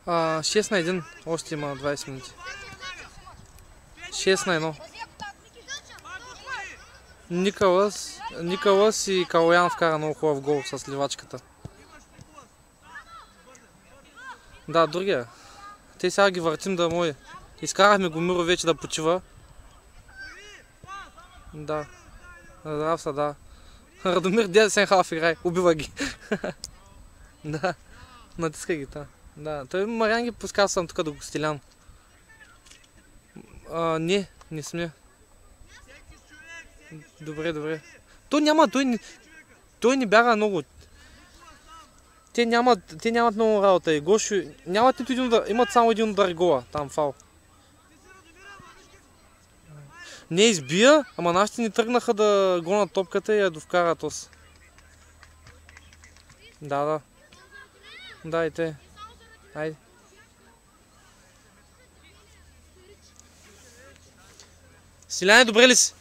6 на 1. Още има 20 минути. 6 на 1. Николас и Калоян вкара много хубав гол с ливачката. Да, другия. Те сега ги въртим да може. Изкарахме го Миро вече да почива. Да. Здрав са, да. Радомир десен халф играй. Убива ги. Да. Натиска ги, да. Да. Той Мариан ги пуска съм тук да го стилян. Не сме. Добре. Той не бяга много. Те нямат много работа. И Гошо нямат нито един удар. Имат само един удар гола. Там фал. Не избия, ама нашите ни тръгнаха да гонят топката и я довкарат ос. Да. Да, и те. Айде. Силяне, добре ли си?